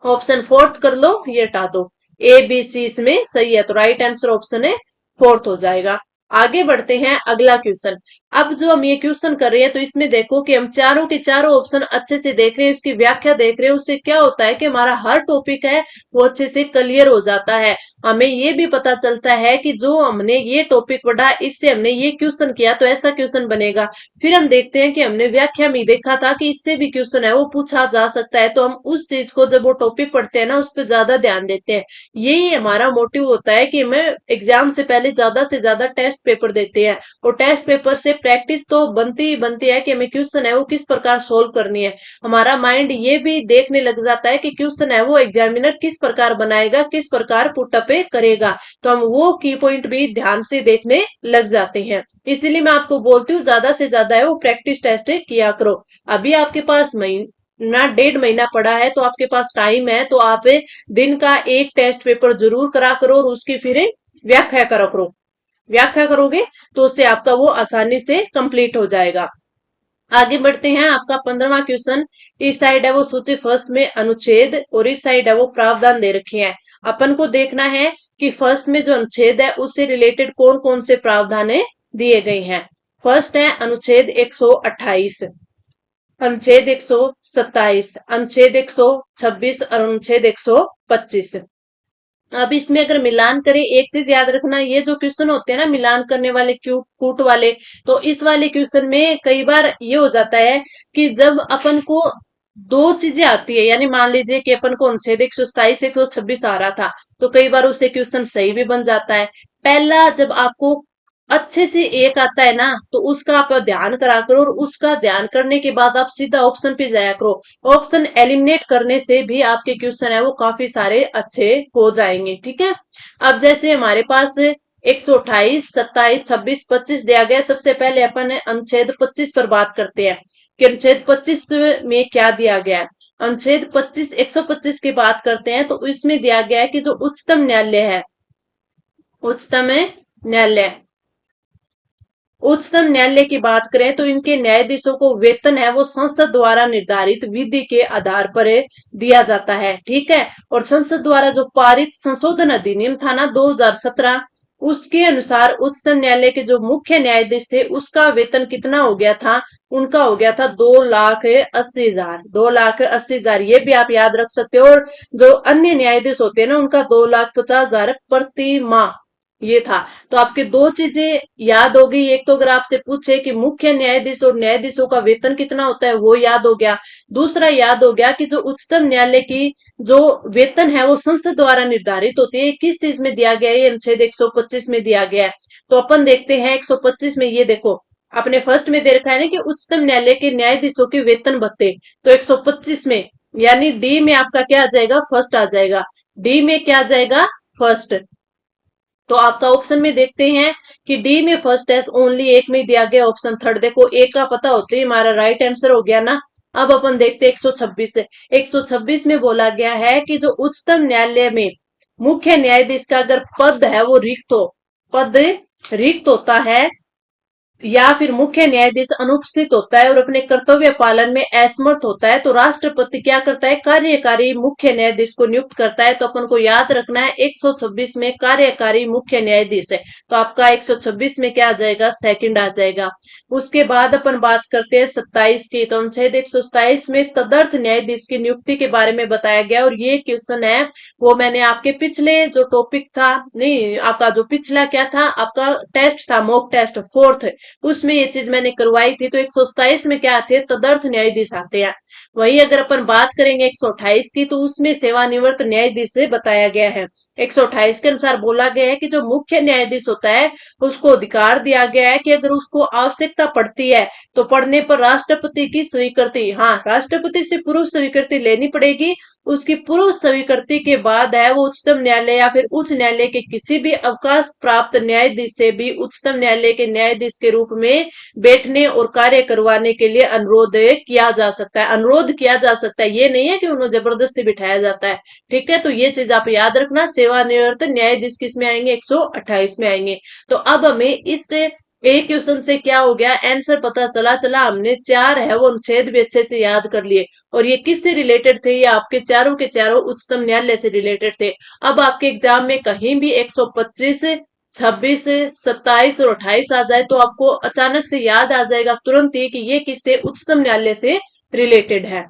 option fourth कर लो, ये हटा दो, ए बी सी इसमें सही है। तो राइट आंसर ऑप्शन है फोर्थ हो जाएगा। आगे बढ़ते हैं अगला क्वेश्चन। अब जो हम ये क्वेश्चन कर रहे हैं तो इसमें देखो कि हम चारों के चारों ऑप्शन अच्छे से देख रहे हैं, उसकी व्याख्या देख रहे हैं, उससे क्या होता है कि हमारा हर टॉपिक है वो अच्छे से क्लियर हो जाता है। हमें ये भी पता चलता है कि जो हमने ये टॉपिक पढ़ा इससे हमने ये क्वेश्चन किया तो ऐसा क्वेश्चन बनेगा। फिर हम देखते हैं कि हमने व्याख्या में देखा था कि इससे भी क्वेश्चन है वो पूछा जा सकता है, तो हम उस चीज को जब वो टॉपिक पढ़ते हैं ना उस पर ज्यादा ध्यान देते हैं। यही हमारा मोटिव होता है कि हमें एग्जाम से पहले ज्यादा से ज्यादा टेस्ट पेपर देते हैं, और टेस्ट पेपर से प्रैक्टिस तो बनती ही बनती है कि हमें क्वेश्चन है वो किस प्रकार सोल्व करनी है। हमारा माइंड ये भी देखने लग जाता है कि क्वेश्चन है वो एग्जामिनर किस प्रकार बनाएगा, किस प्रकार पुटअप करेगा, तो हम वो की पॉइंट भी ध्यान से देखने लग जाते हैं। इसीलिए मैं आपको बोलती हूँ ज्यादा से ज्यादा है वो प्रैक्टिस टेस्ट किया करो। अभी आपके पास महीना 1.5 महीना पड़ा है तो आपके पास टाइम है, तो आप दिन का एक टेस्ट पेपर जरूर करा करो और उसकी फिर व्याख्या करा करो। व्याख्या करोगे तो उससे आपका वो आसानी से कंप्लीट हो जाएगा। आगे बढ़ते हैं, आपका 15वां क्वेश्चन। इस साइड है वो सूची फर्स्ट में अनुच्छेद और इस साइड है वो प्रावधान दे रखे हैं। अपन को देखना है कि फर्स्ट में जो अनुच्छेद है उससे रिलेटेड कौन कौन से प्रावधान दिए गए हैं। फर्स्ट है अनुच्छेद 128, अनुच्छेद 127, अनुच्छेद 126 और अनुच्छेद 125। अब इसमें अगर मिलान करें, एक चीज याद रखना, ये जो क्वेश्चन होते हैं ना मिलान करने वाले, क्यू कूट वाले, तो इस वाले क्वेश्चन में कई बार ये हो जाता है कि जब अपन को दो चीजें आती है, यानी मान लीजिए कि अपन को अनुच्छेद 127 126 आ रहा था, तो कई बार उससे क्वेश्चन सही भी बन जाता है। पहला जब आपको अच्छे से एक आता है ना तो उसका आप ध्यान करा करो, और उसका ध्यान करने के बाद आप सीधा ऑप्शन पे जाया करो। ऑप्शन एलिमिनेट करने से भी आपके क्वेश्चन है वो काफी सारे अच्छे हो जाएंगे, ठीक है। अब जैसे हमारे पास 128 27 26 25 दिया गया, सबसे पहले अपन अनुच्छेद 25 पर बात करते हैं कि अनुच्छेद 25 में क्या दिया गया है। अनुच्छेद 25 125 की बात करते हैं तो इसमें दिया गया है कि जो उच्चतम न्यायालय है, उच्चतम न्यायालय, उच्चतम न्यायालय की बात करें तो इनके न्यायाधीशों को वेतन है वो संसद द्वारा निर्धारित विधि के आधार पर दिया जाता है, ठीक है। और संसद द्वारा जो पारित संशोधन अधिनियम था ना 2017, उसके अनुसार उच्चतम न्यायालय के जो मुख्य न्यायाधीश थे उसका वेतन कितना हो गया था, उनका हो गया था 2,80,000, 2,80,000, ये भी आप याद रख सकते हो। और जो अन्य न्यायाधीश होते हैं ना उनका 2,50,000 प्रति माह ये था। तो आपके दो चीजें याद हो गई, एक तो अगर आपसे पूछे कि मुख्य न्यायाधीश और न्यायाधीशों का वेतन कितना होता है वो याद हो गया। दूसरा याद हो गया कि जो उच्चतम न्यायालय की जो वेतन है वो संसद द्वारा निर्धारित होती है, किस चीज में दिया गया है, ये अनुच्छेद 125 में दिया गया है। तो अपन देखते हैं 125 में, ये देखो अपने फर्स्ट में दे रखा है ना कि उच्चतम न्यायालय के न्यायाधीशों के वेतन भत्ते, तो 125 में यानी डी में आपका क्या आ जाएगा, फर्स्ट आ जाएगा। डी में क्या आ जाएगा, फर्स्ट। तो आपका ऑप्शन में देखते हैं कि डी में फर्स्ट है, ओनली एक में दिया गया ऑप्शन थर्ड, देखो एक का पता होते ही हमारा राइट आंसर हो गया ना। अब अपन देखते हैं 126 से। 126 में बोला गया है कि जो उच्चतम न्यायालय में मुख्य न्यायाधीश का अगर पद है वो रिक्त हो, पद रिक्त होता है या फिर मुख्य न्यायाधीश अनुपस्थित होता है और अपने कर्तव्य पालन में असमर्थ होता है, तो राष्ट्रपति क्या करता है, कार्यकारी मुख्य न्यायाधीश को नियुक्त करता है। तो अपन को याद रखना है 126 में कार्यकारी मुख्य न्यायाधीश है, तो आपका 126 में क्या आ जाएगा, सेकंड आ जाएगा। उसके बाद अपन बात करते हैं 27 की, तो अनुच्छेद 127 में तदर्थ न्यायाधीश की नियुक्ति के बारे में बताया गया, और ये क्वेश्चन है वो मैंने आपके पिछले जो टॉपिक था, नहीं आपका जो पिछला क्या था, आपका टेस्ट था मॉक टेस्ट फोर्थ, उसमें ये चीज मैंने करवाई थी। तो 127 में क्या थे, तदर्थ न्यायाधीश आते हैं। वही अगर अपन बात करेंगे 128 की, तो उसमें सेवानिवृत्त न्यायाधीश से बताया गया है। 128 के अनुसार बोला गया है कि जो मुख्य न्यायाधीश होता है उसको अधिकार दिया गया है कि अगर उसको आवश्यकता पड़ती है तो पढ़ने पर राष्ट्रपति की स्वीकृति, हाँ राष्ट्रपति से पूर्व स्वीकृति लेनी पड़ेगी। उसकी पूर्व स्वीकृति के बाद है वो उच्चतम न्यायालय या फिर उच्च न्यायालय के किसी भी अवकाश प्राप्त न्यायाधीश से भी उच्चतम न्यायालय के न्यायाधीश के रूप में बैठने और कार्य करवाने के लिए अनुरोध किया जा सकता है। अनुरोध किया जा सकता है, ये नहीं है कि उन्हें जबरदस्ती बिठाया जाता है, ठीक है। तो ये चीज आप याद रखना, सेवानिवृत्त न्यायाधीश किस में आएंगे, 128 में आएंगे। तो अब हमें इस एक क्वेश्चन से क्या हो गया, आंसर पता चला, चला हमने चार है वो अनुच्छेद भी अच्छे से याद कर लिए, और ये किससे रिलेटेड थे, ये आपके चारों के चारों उच्चतम न्यायालय से रिलेटेड थे। अब आपके एग्जाम में कहीं भी 125 26, 27 और 28 आ जाए तो आपको अचानक से याद आ जाएगा तुरंत ही कि ये किससे, उच्चतम न्यायालय से रिलेटेड है।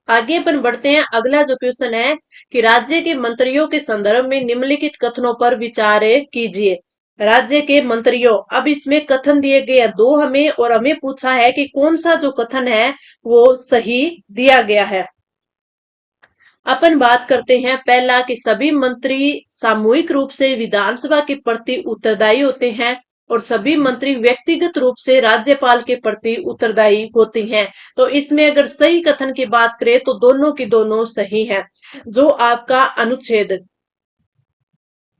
आगे अपन बढ़ते हैं। अगला जो क्वेश्चन है कि राज्य के मंत्रियों के संदर्भ में निम्नलिखित कथनों पर विचार कीजिए। राज्य के मंत्रियों, अब इसमें कथन दिए गए हैं दो हमें, और हमें पूछा है कि कौन सा जो कथन है वो सही दिया गया है। अपन बात करते हैं पहला कि सभी मंत्री सामूहिक रूप से विधानसभा के प्रति उत्तरदायी होते हैं, और सभी मंत्री व्यक्तिगत रूप से राज्यपाल के प्रति उत्तरदायी होते हैं। तो इसमें अगर सही कथन की बात करें तो दोनों की दोनों सही है। जो आपका अनुच्छेद,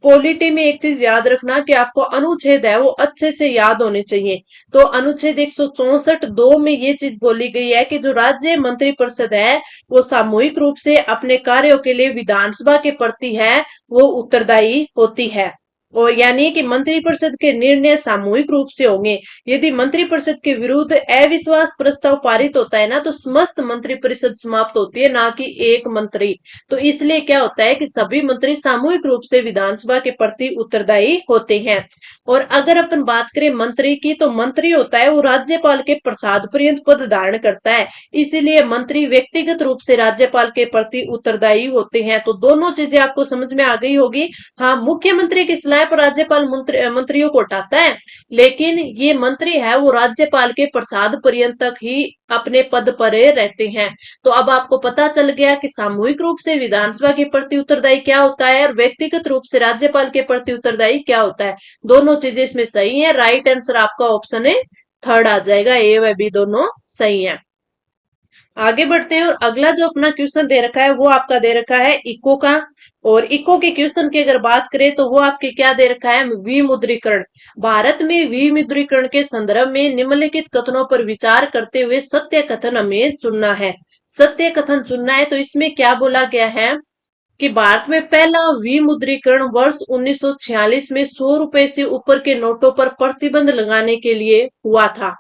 पॉलिटी में एक चीज याद रखना कि आपको अनुच्छेद है वो अच्छे से याद होने चाहिए। तो अनुच्छेद 164(2) में ये चीज बोली गई है कि जो राज्य मंत्रिपरिषद है वो सामूहिक रूप से अपने कार्यों के लिए विधानसभा के प्रति है वो उत्तरदायी होती है। और यानी कि मंत्रिपरिषद के निर्णय सामूहिक रूप से होंगे। यदि मंत्रिपरिषद के विरुद्ध अविश्वास प्रस्ताव पारित होता है ना तो समस्त मंत्रिपरिषद समाप्त होती है, ना कि एक मंत्री। तो इसलिए क्या होता है कि सभी मंत्री सामूहिक रूप से विधानसभा के प्रति उत्तरदायी होते हैं। और अगर अपन बात करें मंत्री की, तो मंत्री होता है वो राज्यपाल के प्रसाद पर्यंत पद धारण करता है, इसीलिए मंत्री व्यक्तिगत रूप से राज्यपाल के प्रति उत्तरदायी होते हैं। तो दोनों चीजें आपको समझ में आ गई होगी। हाँ, मुख्यमंत्री की सलाह पर राज्यपाल मंत्रियों को हटाता है, लेकिन ये मंत्री है वो राज्यपाल के प्रसाद पर्यंत तक ही अपने पद पर रहते हैं। तो अब आपको पता चल गया कि सामूहिक रूप से विधानसभा के प्रति उत्तरदायी क्या होता है और व्यक्तिगत रूप से राज्यपाल के प्रति उत्तरदायी क्या होता है। दोनों चीजें इसमें सही है। राइट आंसर आपका ऑप्शन है थर्ड आ जाएगा, ए व बी दोनों सही है। आगे बढ़ते हैं और अगला जो अपना क्वेश्चन दे रखा है वो आपका दे रखा है इको का। और इको के क्वेश्चन की अगर बात करें तो वो आपके क्या दे रखा है, विमुद्रीकरण। भारत में विमुद्रीकरण के संदर्भ में निम्नलिखित कथनों पर विचार करते हुए सत्य कथन हमें चुनना है। सत्य कथन चुनना है तो इसमें क्या बोला गया है कि भारत में पहला विमुद्रीकरण वर्ष 1946 में 100 रुपए से ऊपर के नोटों पर प्रतिबंध लगाने के लिए हुआ था।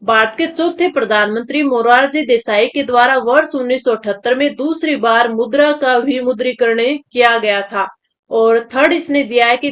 भारत के चौथे प्रधानमंत्री मोरारजी देसाई के द्वारा वर्ष 1978 में दूसरी बार मुद्रा का विमुद्रीकरण किया गया था। और थर्ड इसने दिया है कि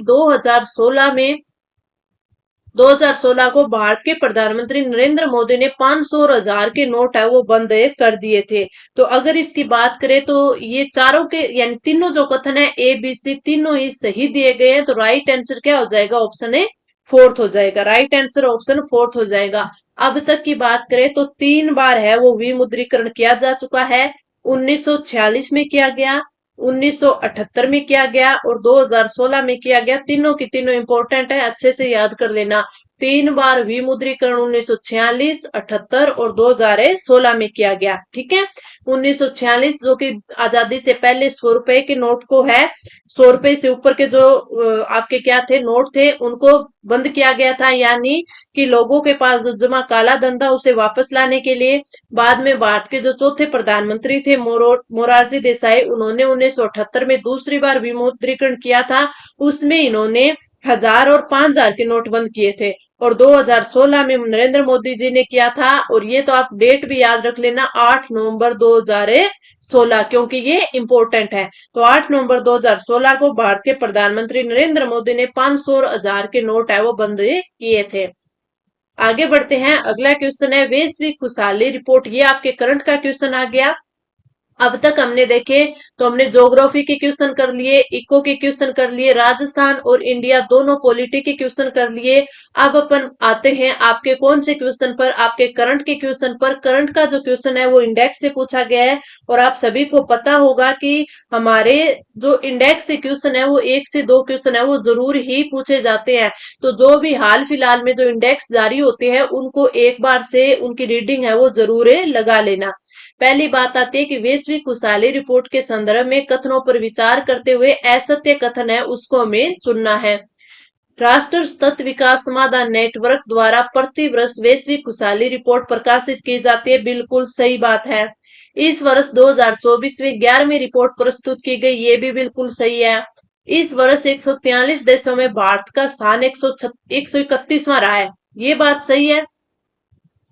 2016 को भारत के प्रधानमंत्री नरेंद्र मोदी ने 500 और 1000 के नोट है वो बंद कर दिए थे। तो अगर इसकी बात करें तो ये चारों के यानी तीनों जो कथन है ए बी सी तीनों ही सही दिए गए हैं। तो राइट आंसर क्या हो जाएगा, ऑप्शन ए फोर्थ हो जाएगा। राइट आंसर ऑप्शन फोर्थ हो जाएगा। अब तक की बात करें तो 3 बार है वो विमुद्रीकरण किया जा चुका है। 1946 में किया गया, 1978 में किया गया और 2016 में किया गया। तीनों की तीनों इंपॉर्टेंट है, अच्छे से याद कर लेना। 3 बार विमुद्रीकरण 1946, 78 और 2016 में किया गया। ठीक है। 1946 जो कि आजादी से पहले 100 रुपए के नोट को है, 100 रुपए से ऊपर के जो आपके क्या थे नोट थे उनको बंद किया गया था, यानी कि लोगों के पास जो जमा काला धन था उसे वापस लाने के लिए। बाद में भारत के जो चौथे प्रधानमंत्री थे मोरारजी देसाई, उन्होंने 1978 में दूसरी बार विमुद्रीकरण किया था। उसमें इन्होंने 1000 और 5000 के नोट बंद किए थे। और 2016 में नरेंद्र मोदी जी ने किया था, और ये तो आप डेट भी याद रख लेना, 8 नवंबर 2016, क्योंकि ये इंपॉर्टेंट है। तो 8 नवंबर 2016 को भारत के प्रधानमंत्री नरेंद्र मोदी ने 500 और 1000 के नोट है वो बंद किए थे। आगे बढ़ते हैं। अगला क्वेश्चन है वैश्विक खुशहाली रिपोर्ट। ये आपके करंट का क्वेश्चन आ गया। अब तक हमने देखे तो हमने ज्योग्राफी के क्वेश्चन कर लिए, इको के क्वेश्चन कर लिए, राजस्थान और इंडिया दोनों पॉलिटी के क्वेश्चन कर लिए। अब अपन आते हैं आपके कौन से क्वेश्चन पर, आपके करंट के क्वेश्चन पर। करंट का जो क्वेश्चन है वो इंडेक्स से पूछा गया है, और आप सभी को पता होगा कि हमारे जो इंडेक्स से क्वेश्चन है वो 1 से 2 क्वेश्चन है वो जरूर ही पूछे जाते हैं। तो जो भी हाल फिलहाल में जो इंडेक्स जारी होते हैं उनको एक बार से उनकी रीडिंग है वो जरूर लगा लेना। पहली बात आती है कि वैश्विक खुशहाली रिपोर्ट के संदर्भ में कथनों पर विचार करते हुए असत्य कथन है उसको हमें चुनना है। राष्ट्र सतत विकास समाधान नेटवर्क द्वारा प्रति वर्ष वैश्विक खुशहाली रिपोर्ट प्रकाशित की जाती है, बिल्कुल सही बात है। इस वर्ष 2024 में 11वीं रिपोर्ट प्रस्तुत की गई, ये भी बिल्कुल सही है। इस वर्ष 143 देशों में भारत का स्थान 131वां रहा है, ये बात सही है।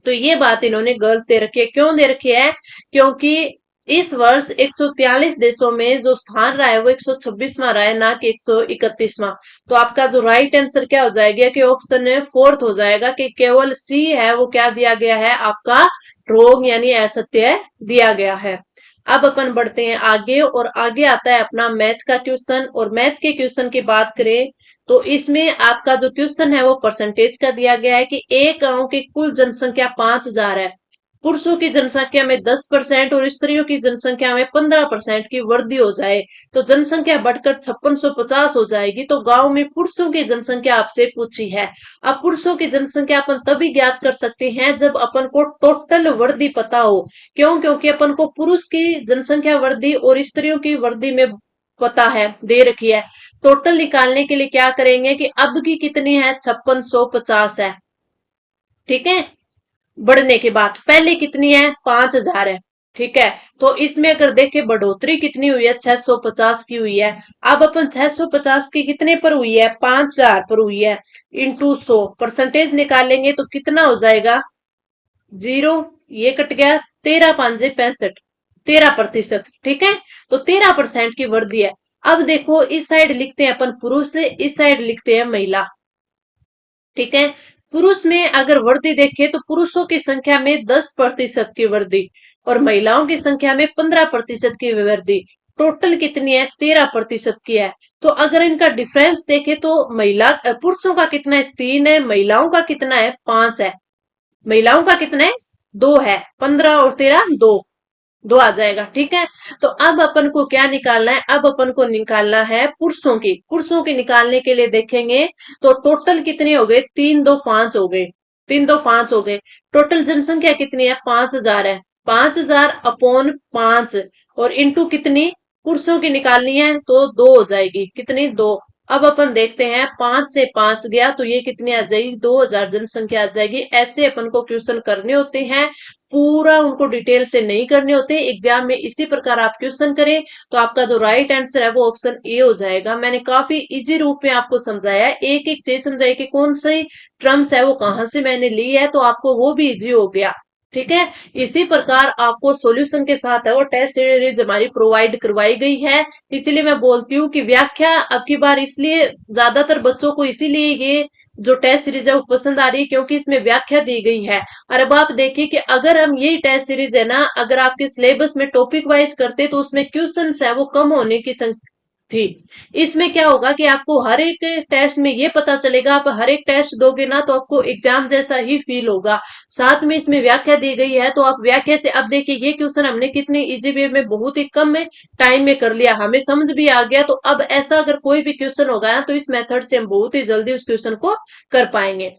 तो ये बात इन्होंने गलत दे रखी है। क्यों दे रखी है, क्योंकि इस वर्ष 143 देशों में जो स्थान रहा है वो 126वां रहा है, ना कि 131वां। तो आपका जो राइट आंसर क्या हो जाएगा कि ऑप्शन है फोर्थ हो जाएगा कि केवल सी है वो क्या दिया गया है आपका रोग यानी असत्य दिया गया है। अब अपन बढ़ते हैं आगे और आगे आता है अपना मैथ का क्वेश्चन। और मैथ के क्वेश्चन की बात करें तो इसमें आपका जो क्वेश्चन है वो परसेंटेज का दिया गया है कि एक गांव की कुल जनसंख्या 5,000 है, पुरुषों की जनसंख्या में 10% और स्त्रियों की जनसंख्या में 15% की वृद्धि हो जाए तो जनसंख्या बढ़कर 5650 हो जाएगी। तो गांव में पुरुषों की जनसंख्या आपसे पूछी है। अब पुरुषों की जनसंख्या अपन तभी ज्ञात कर सकते हैं जब अपन को टोटल वृद्धि पता हो। क्यों? क्योंकि अपन को पुरुष की जनसंख्या वृद्धि और स्त्रियों की वृद्धि में पता है, दे रखी है। टोटल निकालने के लिए क्या करेंगे कि अब की कितनी है, 5650 है, ठीक है। बढ़ने के बाद पहले कितनी है, 5,000 है, ठीक है। तो इसमें अगर देखें बढ़ोतरी कितनी हुई है, 650 की हुई है। अब अपन 650 की कितने पर हुई है, 5,000 पर हुई है, इंटू 100 परसेंटेज निकालेंगे तो कितना हो जाएगा, जीरो, ये कट गया, 13 5 65, 13%, ठीक है। तो 13% की वृद्धि है। अब देखो इस साइड लिखते हैं अपन पुरुष, इस साइड लिखते हैं महिला, ठीक है। पुरुष में अगर वृद्धि देखें तो पुरुषों की संख्या में 10% की वृद्धि और महिलाओं की संख्या में 15% की वृद्धि। टोटल कितनी है, 13% की है। तो अगर इनका डिफरेंस देखें तो महिला पुरुषों का कितना है, 3 है, महिलाओं का कितना है, 5 है। महिलाओं का कितना है, 2 है, 15 और 13 2, 2 आ जाएगा, ठीक है। तो अब अपन को क्या निकालना है, अब अपन को निकालना है पुरुषों की। पुरुषों की निकालने के लिए देखेंगे तो टोटल कितने हो गए, 3 2 5 हो गए, 3 2 5 हो गए। टोटल जनसंख्या कितनी है, 5,000 है, 5,000 अपॉन 5 और इंटू कितनी, पुरुषों की निकालनी है तो 2 हो जाएगी, कितनी, 2। अब अपन देखते हैं 5 से 5 गया तो ये कितनी आ जाएगी, 2,000 जनसंख्या आ जाएगी। ऐसे अपन को क्वेश्चन करने होते हैं, पूरा उनको डिटेल से नहीं करने होते। एग्जाम में इसी प्रकार आप क्वेश्चन करें तो आपका जो राइट आंसर है वो ऑप्शन ए हो जाएगा। मैंने काफी इजी रूप में आपको समझाया है, एक एक चीज समझाई कि कौन सी टर्म्स है वो कहां से मैंने ली है, तो आपको वो भी इजी हो गया, ठीक है। इसी प्रकार आपको सॉल्यूशन के साथ है वो टेस्ट सीरीज हमारी प्रोवाइड करवाई गई है। इसीलिए मैं बोलती हूँ कि व्याख्या अब की बार इसलिए ज्यादातर बच्चों को इसीलिए ये जो टेस्ट सीरीज है वो पसंद आ रही है क्योंकि इसमें व्याख्या दी गई है। और अब आप देखिए कि अगर हम यही टेस्ट सीरीज है ना, अगर आपके सिलेबस में टॉपिक वाइज करते तो उसमें क्वेश्चंस है वो कम होने की थी। इसमें क्या होगा कि आपको हर एक टेस्ट में ये पता चलेगा, आप हर एक टेस्ट दोगे ना तो आपको एग्जाम जैसा ही फील होगा। साथ में इसमें व्याख्या दी गई है तो आप व्याख्या से, अब देखिए ये क्वेश्चन हमने कितने इजी वे में बहुत ही कम में टाइम में कर लिया, हमें समझ भी आ गया। तो अब ऐसा अगर कोई भी क्वेश्चन होगा ना तो इस मेथड से हम बहुत ही जल्दी उस क्वेश्चन को कर पाएंगे।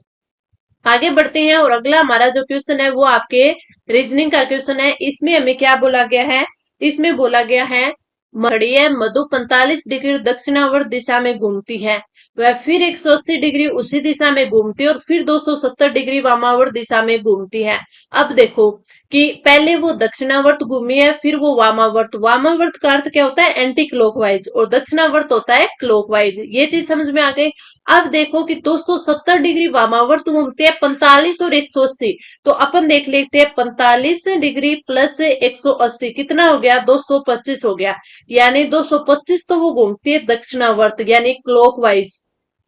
आगे बढ़ते हैं और अगला हमारा जो क्वेश्चन है वो आपके रीजनिंग का क्वेश्चन है। इसमें हमें क्या बोला गया है, इसमें बोला गया है मकड़ी है मधु 45 डिग्री दक्षिणावर्त दिशा में घूमती है, वह फिर 180 डिग्री उसी दिशा में घूमती है और फिर 270 डिग्री वामावर्त दिशा में घूमती है। अब देखो कि पहले वो दक्षिणावर्त घूमी है, फिर वो वामावर्त। वामावर्त का अर्थ क्या होता है, एंटी क्लॉकवाइज, और दक्षिणावर्त होता है क्लॉकवाइज। ये चीज समझ में आ गई। अब देखो कि 270 डिग्री वामावर्त घूमते हैं, 45 और 180। तो अपन देख लेते हैं 45 डिग्री प्लस 180 कितना हो गया, 225 हो गया। यानी 225 तो वो घूमती है दक्षिणावर्त यानी क्लॉकवाइज,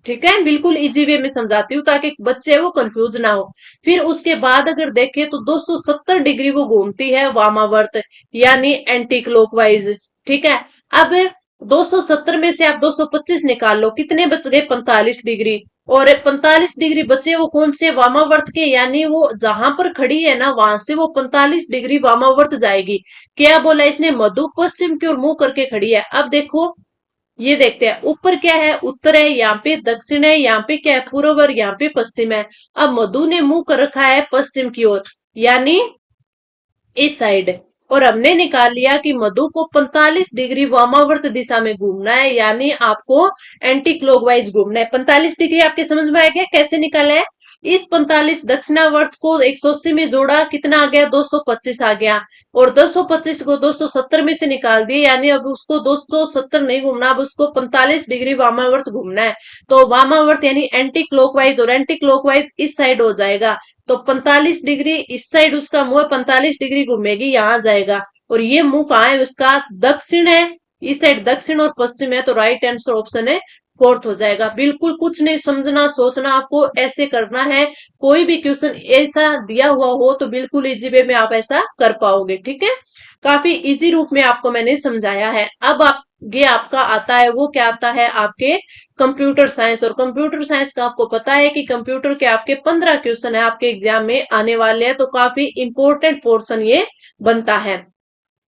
ठीक है। बिल्कुल इजी वे में समझाती हूँ ताकि बच्चे वो कंफ्यूज ना हो। फिर उसके बाद अगर देखें तो 270 डिग्री वो घूमती है वामावर्त यानी एंटी क्लॉकवाइज, ठीक है। अब 270 में से आप 225 निकाल लो, कितने बच गए, 45 डिग्री। और 45 डिग्री बचे वो कौन से, वामावर्त के, यानी वो जहां पर खड़ी है ना वहां से वो 45 डिग्री वामावर्त जाएगी। क्या बोला इसने, मधु पश्चिम की ओर मुंह करके खड़ी है। अब देखो ये देखते हैं ऊपर क्या है, उत्तर है, यहाँ पे दक्षिण है, यहाँ पे क्या है, पूर्व, और यहाँ पे पश्चिम है। अब मधु ने मुंह कर रखा है पश्चिम की ओर यानी इस साइड। और हमने निकाल लिया कि मधु को 45 डिग्री वामावर्त दिशा में घूमना है यानी आपको एंटी क्लॉकवाइज घूमना है। 45 डिग्री आपके समझ में आ गया कैसे निकाला है। इस 45 दक्षिणावर्त को 180 में जोड़ा, कितना आ गया, 225 आ गया। और 225 को 270 में से निकाल दिए यानी अब उसको 270 नहीं घूमना, अब उसको 45 डिग्री वामावर्त घूमना है। तो वामावर्त यानी एंटी क्लॉकवाइज, और एंटी क्लॉकवाइज इस साइड हो जाएगा। तो 45 डिग्री इस साइड उसका मुंह 45 डिग्री घूमेगी, यहां जाएगा। और ये मुंह कहाँ है उसका, दक्षिण है, इस साइड दक्षिण और पश्चिम है, तो राइट आंसर ऑप्शन है फोर्थ हो जाएगा। बिल्कुल कुछ नहीं समझना सोचना, आपको ऐसे करना है। कोई भी क्वेश्चन ऐसा दिया हुआ हो तो बिल्कुल इजी वे में आप ऐसा कर पाओगे, ठीक है। काफी इजी रूप में आपको मैंने समझाया है। अब आप ये आपका आता है, वो क्या आता है आपके कंप्यूटर साइंस। और कंप्यूटर साइंस का आपको पता है कि कंप्यूटर के आपके 15 क्वेश्चन है आपके एग्जाम में आने वाले हैं, तो काफी इंपॉर्टेंट पोर्शन ये बनता है।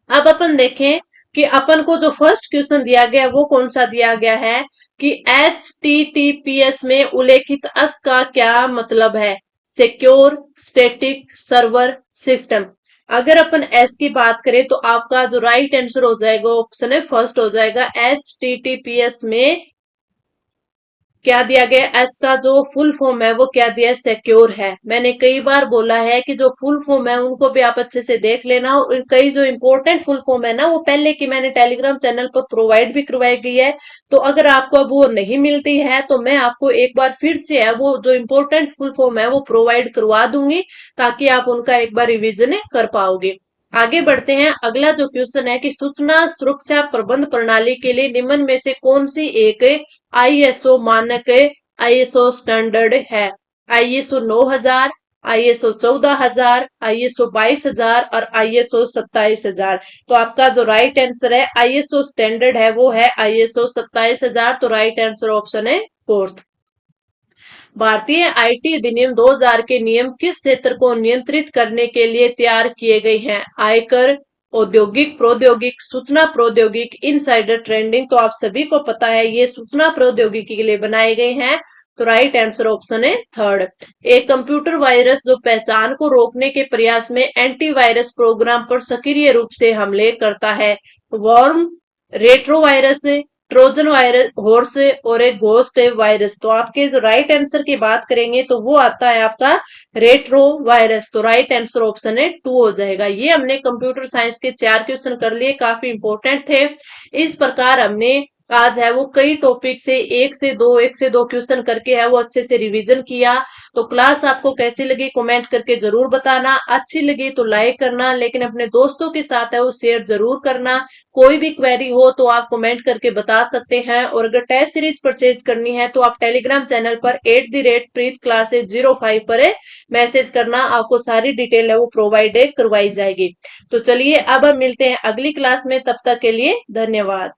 अब अपन देखें कि अपन को जो फर्स्ट क्वेश्चन दिया गया है वो कौन सा दिया गया है कि HTTPS में उल्लेखित अस का क्या मतलब है, सिक्योर स्टैटिक सर्वर सिस्टम। अगर अपन एस की बात करें तो आपका जो राइट आंसर हो जाएगा ऑप्शन है फर्स्ट हो जाएगा। HTTPS में क्या दिया गया, एस का जो फुल फॉर्म है वो क्या दिया है, सिक्योर है। मैंने कई बार बोला है कि जो फुल फॉर्म है उनको भी आप अच्छे से देख लेना, और कई जो इंपॉर्टेंट फुल फॉर्म है ना वो पहले की मैंने टेलीग्राम चैनल पर प्रोवाइड भी करवाई गई है। तो अगर आपको अब वो नहीं मिलती है तो मैं आपको एक बार फिर से है वो जो इंपॉर्टेंट फुल फॉर्म है वो प्रोवाइड करवा दूंगी, ताकि आप उनका एक बार रिविजन कर पाओगे। आगे बढ़ते हैं। अगला जो क्वेश्चन है कि सूचना सुरक्षा प्रबंध प्रणाली के लिए निम्न में से कौन सी एक आईएसओ मानक आईएसओ स्टैंडर्ड है। आईएसओ 9000, आईएसओ 14000, आईएसओ 22000 और आईएसओ 27000। तो आपका जो राइट आंसर है आईएसओ स्टैंडर्ड है वो है आईएसओ 27000, तो राइट आंसर ऑप्शन है फोर्थ। भारतीय आईटी अधिनियम 2000 के नियम किस क्षेत्र को नियंत्रित करने के लिए तैयार किए गए हैं। आयकर, औद्योगिक प्रौद्योगिक, सूचना प्रौद्योगिक, इनसाइडर ट्रेडिंग। तो आप सभी को पता है ये सूचना प्रौद्योगिकी के लिए बनाए गए हैं, तो राइट आंसर ऑप्शन है थर्ड। एक कंप्यूटर वायरस जो पहचान को रोकने के प्रयास में एंटीवायरस प्रोग्राम पर सक्रिय रूप से हमले करता है। Worm, retro virus, Trojan virus, horse और एक घोस्ट वायरस। तो आपके जो राइट आंसर की बात करेंगे तो वो आता है आपका रेट्रो वायरस, तो राइट आंसर ऑप्शन है टू हो जाएगा। ये हमने कंप्यूटर साइंस के 4 क्वेश्चन कर लिए, काफी इंपॉर्टेंट थे। इस प्रकार हमने आज है वो कई टॉपिक से एक से दो क्वेश्चन करके है वो अच्छे से रिवीजन किया। तो क्लास आपको कैसी लगी कमेंट करके जरूर बताना, अच्छी लगी तो लाइक करना, लेकिन अपने दोस्तों के साथ है वो शेयर जरूर करना। कोई भी क्वेरी हो तो आप कमेंट करके बता सकते हैं, और अगर टेस्ट सीरीज परचेज करनी है तो आप टेलीग्राम चैनल पर @preet_classes05 पर मैसेज करना, आपको सारी डिटेल है वो प्रोवाइड करवाई जाएगी। तो चलिए अब हम मिलते हैं अगली क्लास में, तब तक के लिए धन्यवाद।